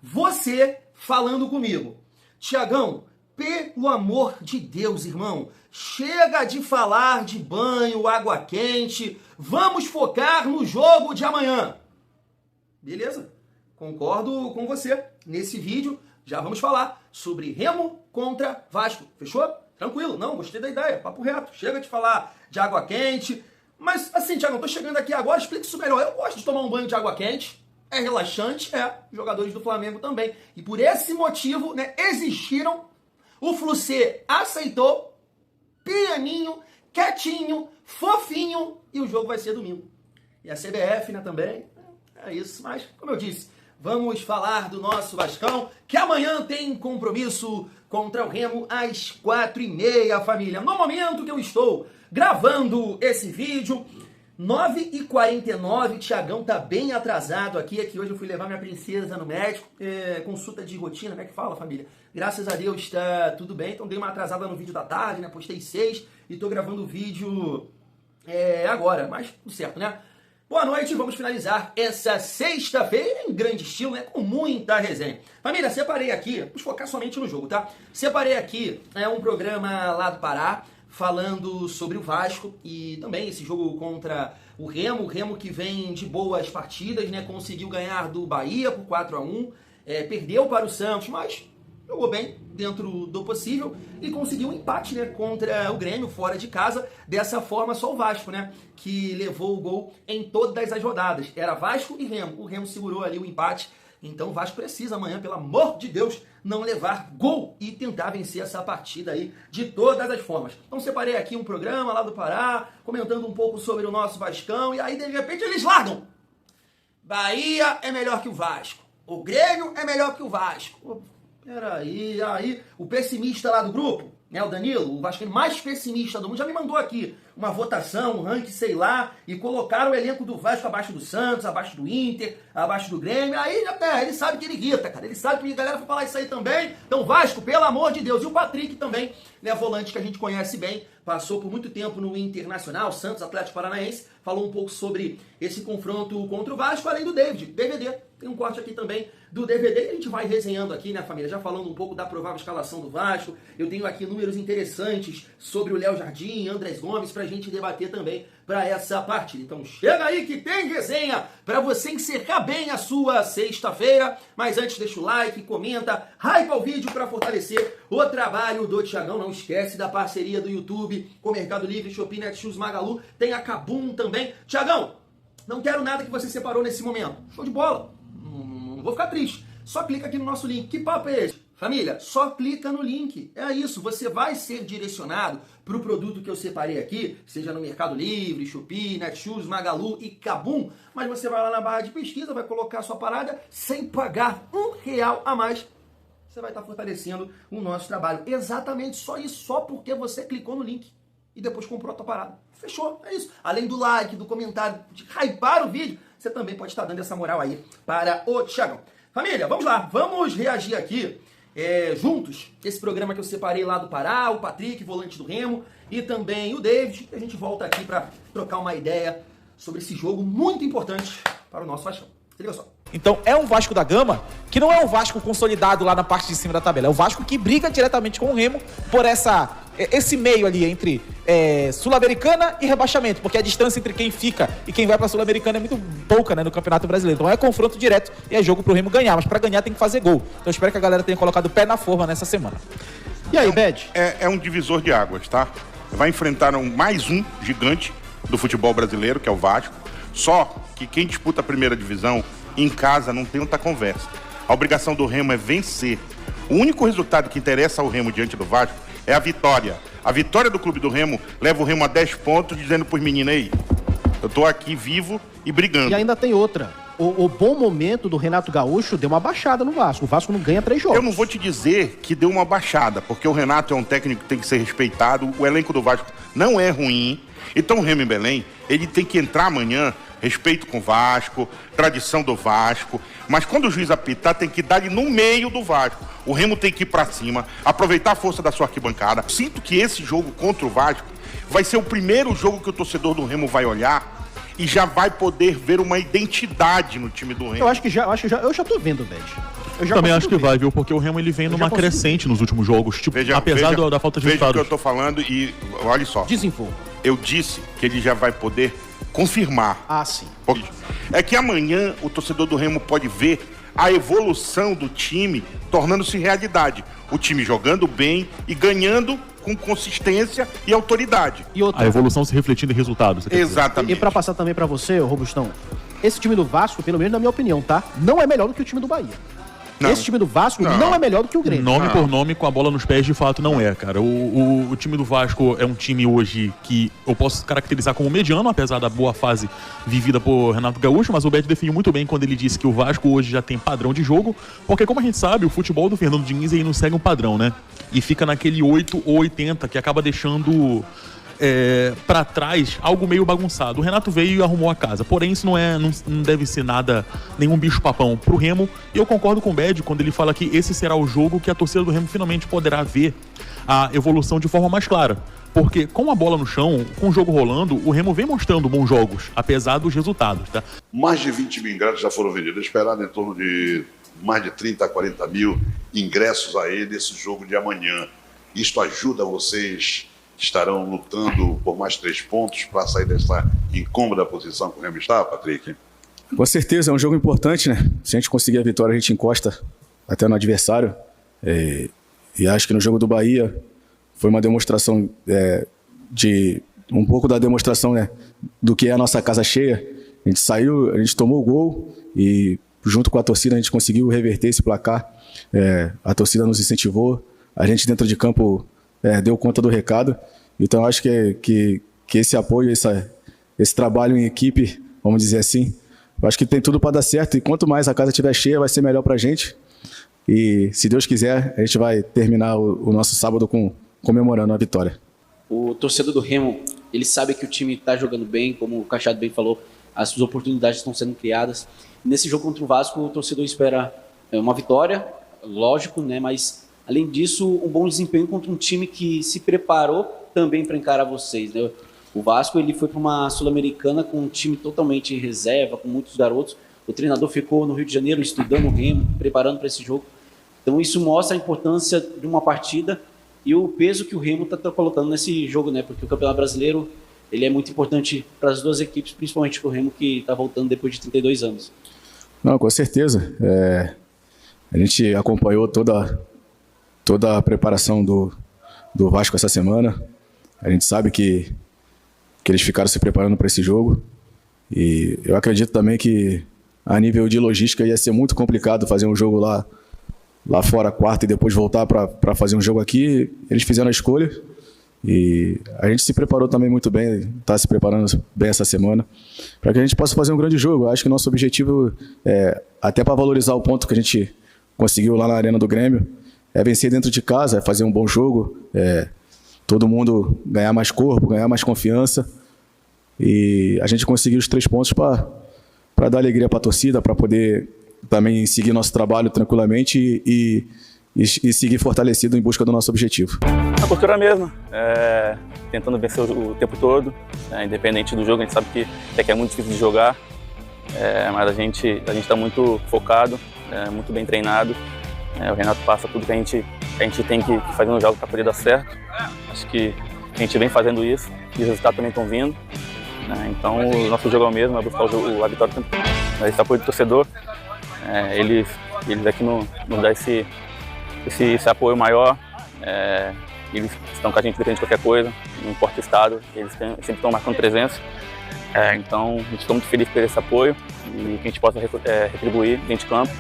você falando comigo. Tiagão, pelo amor de Deus, irmão, chega de falar de banho, água quente, vamos focar no jogo de amanhã. Beleza? Concordo com você. Nesse vídeo já vamos falar sobre Remo contra Vasco. Fechou? Tranquilo. Não, gostei da ideia. Papo reto. Chega de falar de água quente. Mas assim, Tiagão, tô chegando aqui agora, explica isso melhor. Eu gosto de tomar um banho de água quente. É relaxante, jogadores do Flamengo também. E por esse motivo, né, exigiram, o Flucê aceitou, pianinho, quietinho, fofinho, e o jogo vai ser domingo. E a CBF, né, também, é isso. Mas, como eu disse, vamos falar do nosso Vascão, que amanhã tem compromisso contra o Remo às 4h30, família. No momento que eu estou gravando esse vídeo, 9h49, Tiagão tá bem atrasado aqui. Aqui hoje eu fui levar minha princesa no médico, consulta de rotina, né, que fala, família? Graças a Deus tá tudo bem, então dei uma atrasada no vídeo da tarde, né, postei 6 e tô gravando o vídeo agora, mas tudo certo, né? Boa noite, vamos finalizar essa sexta-feira em grande estilo, né, com muita resenha. Família, separei aqui, vamos focar somente no jogo, tá? Separei aqui um programa lá do Pará, falando sobre o Vasco e também esse jogo contra o Remo que vem de boas partidas, né? Conseguiu ganhar do Bahia por 4-1, perdeu para o Santos, mas jogou bem dentro do possível e conseguiu um empate, né, contra o Grêmio fora de casa. Dessa forma, só o Vasco, né, que levou o gol em todas as rodadas. Era Vasco e Remo. O Remo segurou ali o empate. Então o Vasco precisa amanhã, pelo amor de Deus, não levar gol e tentar vencer essa partida aí de todas as formas. Então separei aqui um programa lá do Pará, comentando um pouco sobre o nosso Vascão, e aí de repente eles largam. Bahia é melhor que o Vasco. O Grêmio é melhor que o Vasco. Peraí, aí o pessimista lá do grupo, né, o Danilo, o vascaíno mais pessimista do mundo, já me mandou aqui uma votação, um ranking, sei lá, e colocaram o elenco do Vasco abaixo do Santos, abaixo do Inter, abaixo do Grêmio. Aí ele sabe que ele irrita, cara. Ele sabe que a galera vai falar isso aí também. Então, Vasco, pelo amor de Deus. E o Patrick também, né, volante que a gente conhece bem, passou por muito tempo no Internacional, Santos, Atlético Paranaense, falou um pouco sobre esse confronto contra o Vasco, além do David, DVD. Tem um corte aqui também do DVD e a gente vai resenhando aqui, né, família? Já falando um pouco da provável escalação do Vasco. Eu tenho aqui números interessantes sobre o Léo Jardim, Andrés Gomes, pra gente debater também para essa partida. Então chega aí que tem resenha para você encerrar bem a sua sexta-feira. Mas antes, deixa o like, comenta, hypa o vídeo para fortalecer o trabalho do Tiagão. Não esquece da parceria do YouTube com o Mercado Livre, Shopee, Netshoes, Magalu. Tem a Kabum também. Tiagão, não quero nada que você separou nesse momento. Show de bola. Não vou ficar triste. Só clica aqui no nosso link. Que papo é esse? Família, só clica no link. É isso, você vai ser direcionado para o produto que eu separei aqui, seja no Mercado Livre, Shopee, Netshoes, Magalu e Kabum, mas você vai lá na barra de pesquisa, vai colocar a sua parada sem pagar R$1 a mais. Você vai estar fortalecendo o nosso trabalho. Exatamente, só isso, só porque você clicou no link e depois comprou a tua parada. Fechou, é isso. Além do like, do comentário, de hypar o vídeo, você também pode estar dando essa moral aí para o Tiagão. Família, vamos lá, vamos reagir aqui juntos, esse programa que eu separei lá do Pará, o Patrick, volante do Remo, e também o David. A gente volta aqui para trocar uma ideia sobre esse jogo muito importante para o nosso Vasco. Se liga só. Então é um Vasco da Gama que não é um Vasco consolidado lá na parte de cima da tabela, é o Vasco que briga diretamente com o Remo por esse meio ali entre Sul-Americana e rebaixamento, porque a distância entre quem fica e quem vai pra Sul-Americana é muito pouca, né, no Campeonato Brasileiro. Então é confronto direto e é jogo pro Remo ganhar, mas pra ganhar tem que fazer gol. Então eu espero que a galera tenha colocado o pé na forma nessa semana. E aí, Bed? É um divisor de águas, tá? Vai enfrentar mais um gigante do futebol brasileiro, que é o Vasco. Só que quem disputa a primeira divisão em casa não tem outra conversa. A obrigação do Remo é vencer. O único resultado que interessa ao Remo diante do Vasco é a vitória. A vitória do clube do Remo leva o Remo a 10 pontos, dizendo pros meninos aí, eu tô aqui vivo e brigando. E ainda tem outra. O bom momento do Renato Gaúcho deu uma baixada no Vasco. O Vasco não ganha 3 jogos. Eu não vou te dizer que deu uma baixada, porque o Renato é um técnico que tem que ser respeitado. O elenco do Vasco não é ruim. Então o Remo em Belém, ele tem que entrar amanhã, respeito com o Vasco, tradição do Vasco. Mas quando o juiz apitar, tem que dar ele no meio do Vasco. O Remo tem que ir pra cima, aproveitar a força da sua arquibancada. Sinto que esse jogo contra o Vasco vai ser o primeiro jogo que o torcedor do Remo vai olhar e já vai poder ver uma identidade no time do Remo. Eu já tô vendo, Bed. Também acho que vai, viu? Porque o Remo ele vem numa crescente nos últimos jogos. Tipo, apesar da falta de resultados. Veja o que eu tô falando e olha só. Desinforma. Eu disse que ele já vai poder confirmar. Ah, sim. É que amanhã o torcedor do Remo pode ver a evolução do time tornando-se realidade. O time jogando bem e ganhando com consistência e autoridade. E outra, a evolução se refletindo em resultados. Exatamente. E pra passar também pra você, Robustão, esse time do Vasco, pelo menos na minha opinião, tá? Não é melhor do que o time do Bahia. Não. Esse time do Vasco não é melhor do que o Grêmio. Nome por nome, com a bola nos pés, de fato, não é, cara. O time do Vasco é um time hoje que eu posso caracterizar como mediano, apesar da boa fase vivida por Renato Gaúcho, mas o Beto definiu muito bem quando ele disse que o Vasco hoje já tem padrão de jogo, porque como a gente sabe, o futebol do Fernando Diniz aí não segue um padrão, né? E fica naquele 8 ou 80, que acaba deixando... pra trás, algo meio bagunçado. O Renato veio e arrumou a casa. Porém, isso não deve ser nada, nenhum bicho-papão pro Remo. E eu concordo com o Bed quando ele fala que esse será o jogo que a torcida do Remo finalmente poderá ver a evolução de forma mais clara. Porque com a bola no chão, com o jogo rolando, o Remo vem mostrando bons jogos, apesar dos resultados, tá? Mais de 20 mil ingressos já foram vendidos. Esperado em torno de mais de 30 a 40 mil ingressos aí nesse jogo de amanhã. Isto ajuda vocês que estarão lutando por mais 3 pontos para sair dessa incômoda posição que o Remo está, Patrick? Com certeza, é um jogo importante, né? Se a gente conseguir a vitória, a gente encosta até no adversário. E acho que no jogo do Bahia foi uma demonstração de um pouco da demonstração, né, do que é a nossa casa cheia. A gente saiu, a gente tomou o gol e junto com a torcida a gente conseguiu reverter esse placar. A torcida nos incentivou, a gente dentro de campo deu conta do recado. Então acho que esse apoio, esse trabalho em equipe, vamos dizer assim, eu acho que tem tudo para dar certo. E quanto mais a casa estiver cheia, vai ser melhor para a gente. E se Deus quiser, a gente vai terminar o nosso sábado comemorando a vitória. O torcedor do Remo, ele sabe que o time está jogando bem, como o Cachado bem falou, as suas oportunidades estão sendo criadas. Nesse jogo contra o Vasco, o torcedor espera uma vitória, lógico, né? Mas além disso, um bom desempenho contra um time que se preparou também para encarar vocês, né? O Vasco ele foi para uma Sul-Americana com um time totalmente em reserva, com muitos garotos. O treinador ficou no Rio de Janeiro estudando o Remo, preparando para esse jogo. Então isso mostra a importância de uma partida e o peso que o Remo está colocando nesse jogo, né? Porque o Campeonato Brasileiro ele é muito importante para as duas equipes, principalmente para o Remo que está voltando depois de 32 anos. Não, com certeza. A gente acompanhou toda a preparação do Vasco essa semana. A gente sabe que eles ficaram se preparando para esse jogo. E eu acredito também que a nível de logística ia ser muito complicado fazer um jogo lá fora, quarta, e depois voltar para fazer um jogo aqui. Eles fizeram a escolha e a gente se preparou também muito bem, está se preparando bem essa semana, para que a gente possa fazer um grande jogo. Eu acho que nosso objetivo, até para valorizar o ponto que a gente conseguiu lá na Arena do Grêmio, é vencer dentro de casa, é fazer um bom jogo, todo mundo ganhar mais corpo, ganhar mais confiança, e a gente conseguir os 3 pontos para dar alegria para a torcida, para poder também seguir nosso trabalho tranquilamente e seguir fortalecido em busca do nosso objetivo. A postura mesma, tentando vencer o tempo todo, independente do jogo. A gente sabe que é muito difícil de jogar, mas a gente está muito focado, muito bem treinado. O Renato passa tudo que a gente tem que fazer no jogo para poder dar certo. Acho que a gente vem fazendo isso e os resultados também estão vindo. Então o nosso jogo é o mesmo, é buscar a vitória sempre. Esse apoio do torcedor, eles aqui nos dão esse apoio maior. Eles estão com a gente independente de qualquer coisa, não importa o estado, eles sempre estão marcando presença. Então a gente está muito feliz por esse apoio e que a gente possa retribuir dentro de campo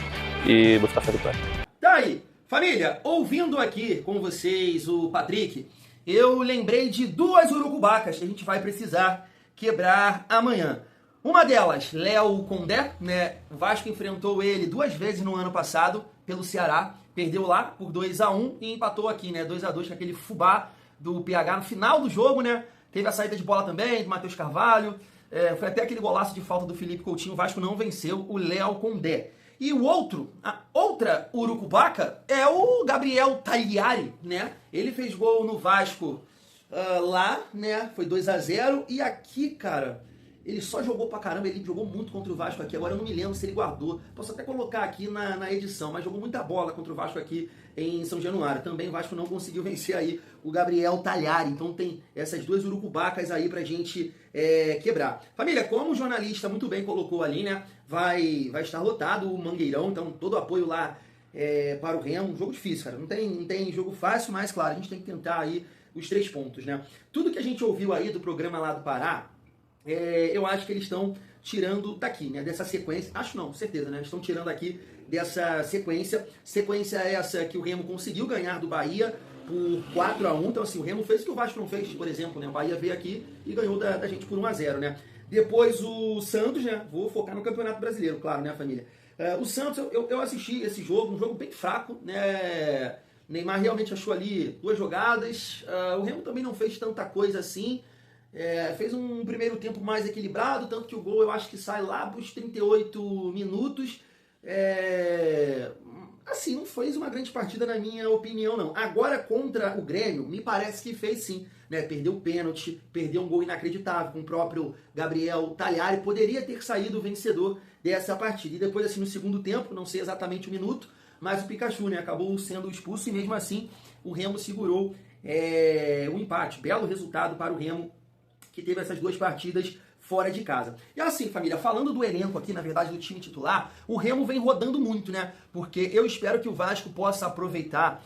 e buscar essa vitória. Tá aí, família, ouvindo aqui com vocês o Patrick, eu lembrei de 2 urucubacas que a gente vai precisar quebrar amanhã. Uma delas, Léo Condé, né? O Vasco enfrentou ele 2 vezes no ano passado pelo Ceará, perdeu lá por 2-1 e empatou aqui, né? 2-2 com aquele fubá do PH no final do jogo, né? Teve a saída de bola também do Matheus Carvalho, foi até aquele golaço de falta do Felipe Coutinho. O Vasco não venceu o Léo Condé. E a outra urucubaca é o Gabriel Tagliari, né? Ele fez gol no Vasco lá, né? Foi 2-0. E aqui, cara, ele só jogou pra caramba, ele jogou muito contra o Vasco aqui, agora eu não me lembro se ele guardou, posso até colocar aqui na edição, mas jogou muita bola contra o Vasco aqui em São Januário. Também o Vasco não conseguiu vencer aí o Gabriel Talhari, então tem essas duas urucubacas aí pra gente quebrar. Família, como o jornalista muito bem colocou ali, né, vai estar lotado o Mangueirão, então todo o apoio lá para o Remo. Um jogo difícil, cara, não tem jogo fácil, mas claro, a gente tem que tentar aí os 3 pontos, né. Tudo que a gente ouviu aí do programa lá do Pará, eu acho que eles estão tirando daqui, né, dessa sequência, acho não, certeza, né, eles estão tirando aqui dessa sequência essa que o Remo conseguiu ganhar do Bahia por 4-1, então assim, o Remo fez o que o Vasco não fez, por exemplo, né, o Bahia veio aqui e ganhou da gente por 1-0, né. Depois o Santos, né, vou focar no Campeonato Brasileiro, claro, né, família. O Santos, eu assisti esse jogo, um jogo bem fraco, né, Neymar realmente achou ali 2 jogadas, o Remo também não fez tanta coisa assim, fez um primeiro tempo mais equilibrado, tanto que o gol eu acho que sai lá para os 38 minutos. Assim, não fez uma grande partida na minha opinião, não. Agora, contra o Grêmio, me parece que fez sim, né? Perdeu o pênalti, perdeu um gol inacreditável com o próprio Gabriel Talhari, poderia ter saído o vencedor dessa partida. E depois, assim, no segundo tempo, não sei exatamente o minuto, mas o Pikachu, né, acabou sendo expulso e mesmo assim o Remo segurou o empate. Belo resultado para o Remo, que teve essas 2 partidas fora de casa. E assim, família, falando do elenco aqui, na verdade, do time titular, o Remo vem rodando muito, né? Porque eu espero que o Vasco possa aproveitar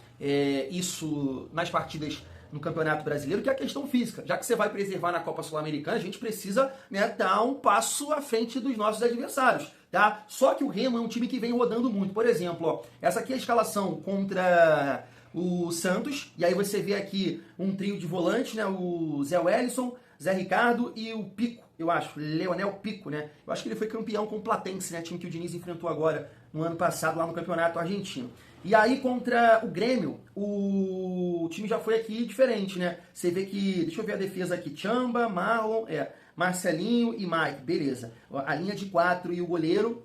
isso nas partidas no Campeonato Brasileiro, que é a questão física. Já que você vai preservar na Copa Sul-Americana, a gente precisa, né, dar um passo à frente dos nossos adversários, tá? Só que o Remo é um time que vem rodando muito. Por exemplo, ó, essa aqui é a escalação contra o Santos, e aí você vê aqui um trio de volantes, né? O Zé Wellison, Zé Ricardo e o Pico, eu acho, Leonel Pico, né? Eu acho que ele foi campeão com o Platense, né? Time que o Diniz enfrentou agora no ano passado lá no Campeonato Argentino. E aí contra o Grêmio, o time já foi aqui diferente, né? Você vê que, deixa eu ver a defesa aqui, Chamba, Marlon, Marcelinho e Mike, beleza. A linha de 4 e o goleiro,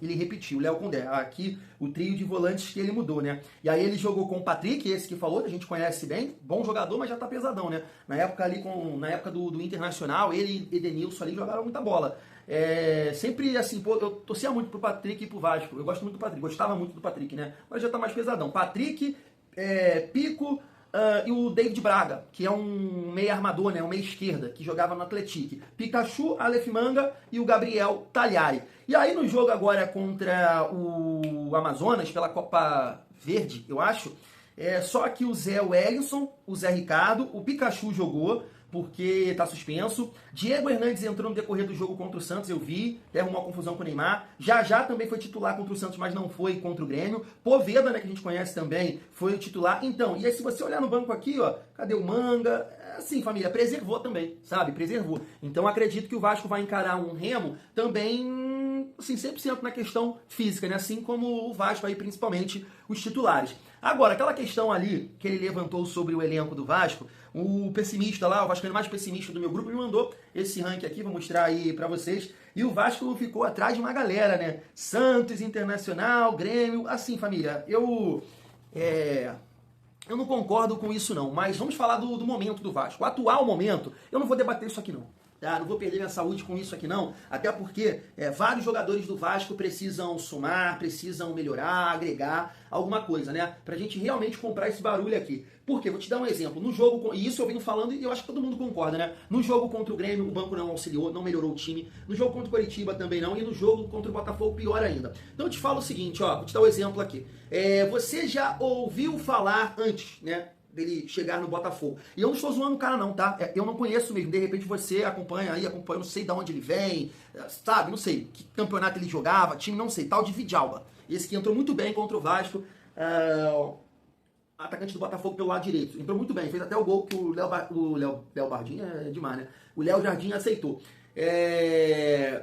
ele repetiu, o Léo Condé. Aqui o trio de volantes que ele mudou, né? E aí ele jogou com o Patrick, esse que falou, que a gente conhece bem, bom jogador, mas já tá pesadão, né? Na época do Internacional, ele e Edenilson ali jogaram muita bola. Sempre assim, pô, eu torcia muito pro Patrick e pro Vasco. Eu gosto muito do Patrick, gostava muito do Patrick, né? Mas já tá mais pesadão. Patrick, Pico, e o David Braga, que é um meia armador, né, um meia esquerda, que jogava no Atlético. Pikachu, Aleph Manga e o Gabriel Talhari. E aí no jogo agora contra o Amazonas, pela Copa Verde, eu acho, só que o Zé Wellison, o Zé Ricardo, o Pikachu jogou, porque tá suspenso. Diego Hernandes entrou no decorrer do jogo contra o Santos, eu vi, arrumou uma confusão com o Neymar. Já também foi titular contra o Santos, mas não foi contra o Grêmio. Poveda, né, que a gente conhece também, foi o titular. Então, e aí se você olhar no banco aqui, ó, cadê o Manga? Assim, família, preservou também, sabe? Preservou. Então acredito que o Vasco vai encarar um Remo também, assim, 100% na questão física, né? Assim como o Vasco aí, principalmente os titulares. Agora, aquela questão ali que ele levantou sobre o elenco do Vasco, o pessimista lá, o vascaíno mais pessimista do meu grupo, me mandou esse ranking aqui, vou mostrar aí pra vocês. E o Vasco ficou atrás de uma galera, né? Santos, Internacional, Grêmio, assim, família, eu não concordo com isso não, mas vamos falar do momento do Vasco. O atual momento, eu não vou debater isso aqui não. Tá? Não vou perder minha saúde com isso aqui não, até porque vários jogadores do Vasco precisam somar, precisam melhorar, agregar alguma coisa, né? Pra gente realmente comprar esse barulho aqui. Por quê? Vou te dar um exemplo. No jogo, e isso eu venho falando e eu acho que todo mundo concorda, né? No jogo contra o Grêmio, o banco não auxiliou, não melhorou o time. No jogo contra o Coritiba também não. E no jogo contra o Botafogo, pior ainda. Então eu te falo o seguinte, ó, vou te dar um exemplo aqui. Você já ouviu falar antes, né, dele chegar no Botafogo? E eu não estou zoando o cara não, tá? Eu não conheço mesmo. De repente você acompanha, não sei de onde ele vem, sabe? Não sei que campeonato ele jogava, time, não sei. Tal de Vidalba. Esse que entrou muito bem contra o Vasco. Atacante do Botafogo pelo lado direito. Entrou muito bem. Fez até o gol que o Léo Bardinha é demais, né? O Léo Jardim aceitou.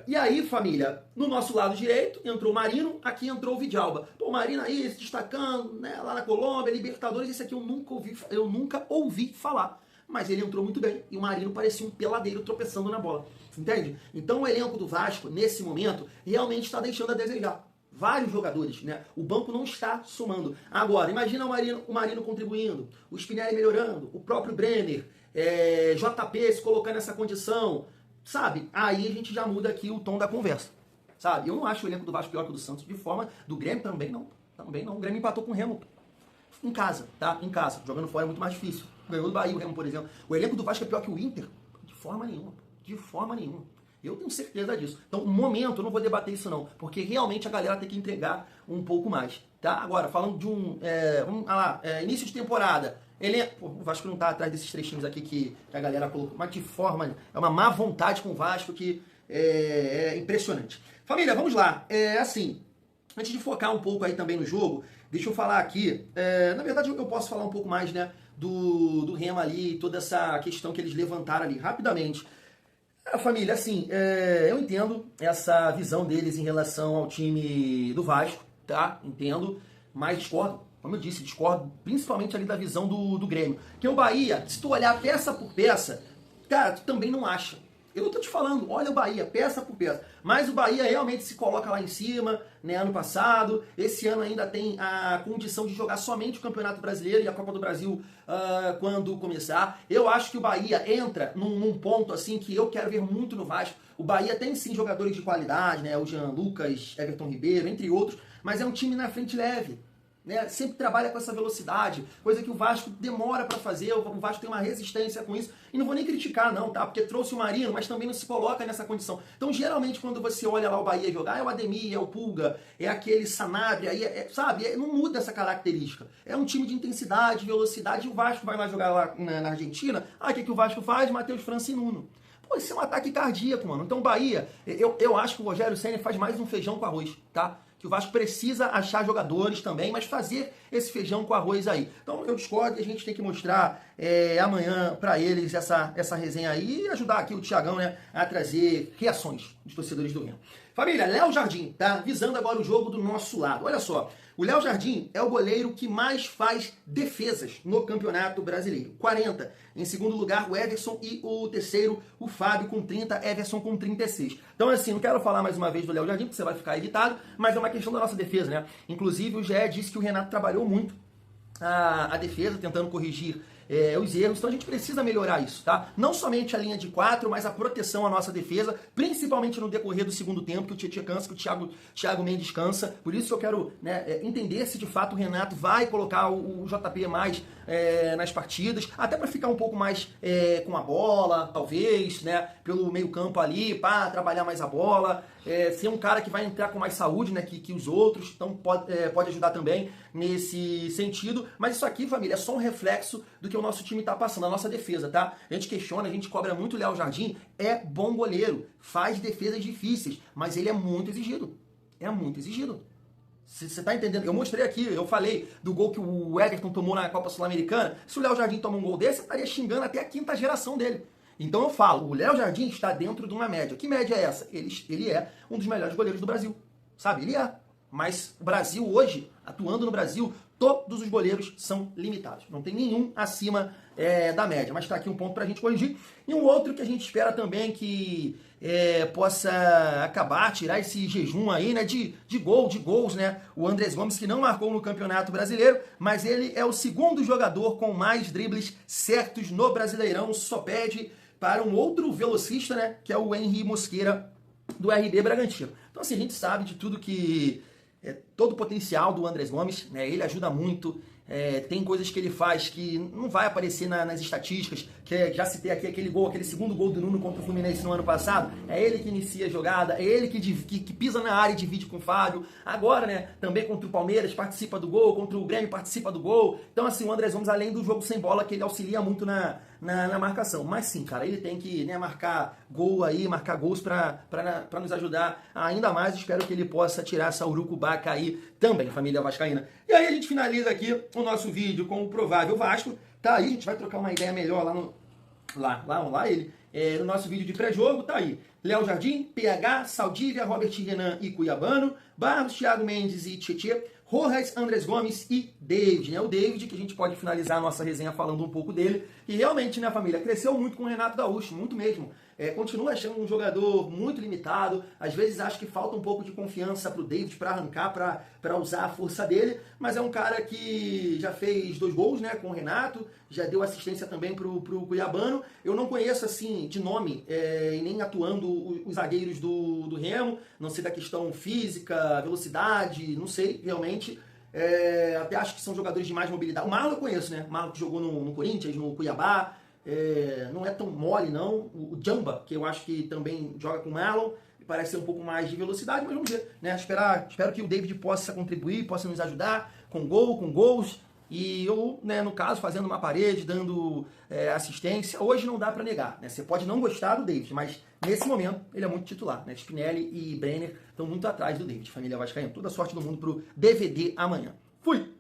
E aí, família, no nosso lado direito entrou o Marino, aqui entrou o Vidalba. Pô, o Marino aí se destacando, né, lá na Colômbia, Libertadores, esse aqui eu nunca ouvi falar. Mas ele entrou muito bem e o Marino parecia um peladeiro tropeçando na bola. Entende? Então o elenco do Vasco, nesse momento, realmente está deixando a desejar. Vários jogadores, né? O banco não está somando. Agora, imagina o Marino contribuindo, o Spinelli melhorando, o próprio Brenner, JP se colocando nessa condição. sabe, aí a gente já muda aqui o tom da conversa, sabe? Eu não acho o elenco do Vasco pior que o do Santos, de forma, do Grêmio também não. O Grêmio empatou com o Remo em casa, tá? Em casa, jogando fora é muito mais difícil. Ganhou do Bahia, o Remo, por exemplo. O elenco do Vasco é pior que o Inter? De forma nenhuma, de forma nenhuma. Eu tenho certeza disso. Então, no momento, eu não vou debater isso não, porque realmente a galera tem que entregar um pouco mais, tá? Agora, falando de vamos lá, início de temporada, o Vasco não tá atrás desses 3 times aqui que a galera colocou, mas de forma, é uma má vontade com o Vasco que é impressionante. Família, vamos lá. Assim, antes de focar um pouco aí também no jogo, deixa eu falar aqui, na verdade eu posso falar um pouco mais, né, do Remo ali, toda essa questão que eles levantaram ali, rapidamente. Família, assim, eu entendo essa visão deles em relação ao time do Vasco, tá? Entendo, mas discordo, como eu disse, discordo principalmente ali da visão do Grêmio. Que o Bahia, se tu olhar peça por peça, cara, tu também não acha. Eu tô te falando, olha o Bahia, peça por peça. Mas o Bahia realmente se coloca lá em cima, né, ano passado. Esse ano ainda tem a condição de jogar somente o Campeonato Brasileiro e a Copa do Brasil quando começar. Eu acho que o Bahia entra num ponto assim que eu quero ver muito no Vasco. O Bahia tem sim jogadores de qualidade, né, o Jean Lucas, Everton Ribeiro, entre outros, mas é um time na frente leve. Né, sempre trabalha com essa velocidade, coisa que o Vasco demora para fazer, o Vasco tem uma resistência com isso, e não vou nem criticar não, tá? Porque trouxe o Marino, mas também não se coloca nessa condição. Então, geralmente, quando você olha lá o Bahia jogar, é o Ademir, é o Pulga, é aquele Sanabria, aí sabe? Não muda essa característica. É um time de intensidade, velocidade, e o Vasco vai lá jogar lá na Argentina, o que o Vasco faz? Matheus França e Nuno. Pô, isso é um ataque cardíaco, mano. Então, Bahia, eu acho que o Rogério Ceni faz mais um feijão com arroz, tá? Que o Vasco precisa achar jogadores também, mas fazer esse feijão com arroz aí. Então eu discordo e a gente tem que mostrar amanhã para eles essa resenha aí e ajudar aqui o Thiagão, né, a trazer reações dos torcedores do Remo. Família, Léo Jardim, tá? Visando agora o jogo do nosso lado. Olha só, o Léo Jardim é o goleiro que mais faz defesas no Campeonato Brasileiro. 40. Em segundo lugar, o Everson e o terceiro, o Fábio com 30, Everson com 36. Então, assim, não quero falar mais uma vez do Léo Jardim, porque você vai ficar irritado, mas é uma questão da nossa defesa, né? Inclusive, o GE disse que o Renato trabalhou muito a defesa, tentando corrigir os erros, então a gente precisa melhorar isso, tá? Não somente a linha de 4, mas a proteção à nossa defesa, principalmente no decorrer do segundo tempo, que o Tietchan cansa, que o Thiago Mendes cansa. Por isso que eu quero, né, entender se de fato o Renato vai colocar o JP mais nas partidas, até para ficar um pouco mais com a bola, talvez, né, pelo meio campo ali, para trabalhar mais a bola, ser um cara que vai entrar com mais saúde, né, que os outros, então pode ajudar também nesse sentido. Mas isso aqui, família, é só um reflexo do que o nosso time tá passando, a nossa defesa, tá? A gente questiona, a gente cobra muito o Léo Jardim, é bom goleiro, faz defesas difíceis, mas ele é muito exigido. É muito exigido. Você tá entendendo? Eu mostrei aqui, eu falei do gol que o Everton tomou na Copa Sul-Americana. Se o Léo Jardim toma um gol desse, eu estaria xingando até a 5ª geração dele. Então eu falo, o Léo Jardim está dentro de uma média. Que média é essa? Ele é um dos melhores goleiros do Brasil. Sabe? Ele é. Mas o Brasil hoje, atuando no Brasil, todos os goleiros são limitados. Não tem nenhum acima da média. Mas está aqui um ponto para a gente corrigir. E um outro que a gente espera também que possa acabar, tirar esse jejum aí, né, de gols, né? O Andrés Gomes, que não marcou no Campeonato Brasileiro, mas ele é o segundo jogador com mais dribles certos no Brasileirão. Só pede para um outro velocista, né, que é o Henry Mosqueira, do RB Bragantino. Então, assim, a gente sabe de tudo que... todo o potencial do Andrés Gomes, né, ele ajuda muito, tem coisas que ele faz que não vai aparecer nas estatísticas, que já citei aqui aquele segundo gol do Nuno contra o Fluminense no ano passado, é ele que inicia a jogada, é ele que pisa na área e divide com o Fábio, agora, né, também contra o Palmeiras participa do gol, contra o Grêmio participa do gol, então assim, o Andrés Gomes, além do jogo sem bola, que ele auxilia muito na marcação, mas sim, cara, ele tem que, né, marcar gol aí, marcar gols pra nos ajudar ainda mais. Espero que ele possa tirar essa urucubaca aí também, família vascaína. E aí a gente finaliza aqui o nosso vídeo com o provável Vasco, tá aí, a gente vai trocar uma ideia melhor no nosso vídeo de pré-jogo, tá aí, Léo Jardim, PH, Saldívia, Robert Renan e Cuiabano, Barros, Thiago Mendes e Tietchan, Rojas, Andrés Gomes e David, né? O David, que a gente pode finalizar a nossa resenha falando um pouco dele. E realmente, né, família, cresceu muito com o Renato Gaúcho, muito mesmo. Continuo achando um jogador muito limitado. Às vezes acho que falta um pouco de confiança pro David para arrancar, para usar a força dele. Mas é um cara que já fez 2 gols, né, com o Renato. Já deu assistência também pro Cuiabano. Eu não conheço, assim, de nome, e nem atuando os zagueiros do Remo. Não sei da questão física, velocidade, não sei realmente. Até acho que são jogadores de mais mobilidade. O Marlon eu conheço, né? O Marlon que jogou no Corinthians, no Cuiabá. Não é tão mole, não. O Jamba, que eu acho que também joga com o Marlon, parece ser um pouco mais de velocidade, mas vamos ver, né? Espero que o David possa contribuir, possa nos ajudar com gols. E eu, né, no caso, fazendo uma parede, dando assistência. Hoje não dá para negar, né? Você pode não gostar do David, mas nesse momento ele é muito titular, né? Spinelli e Brenner estão muito atrás do David. Família vascaína, toda a sorte do mundo pro DVD amanhã. Fui!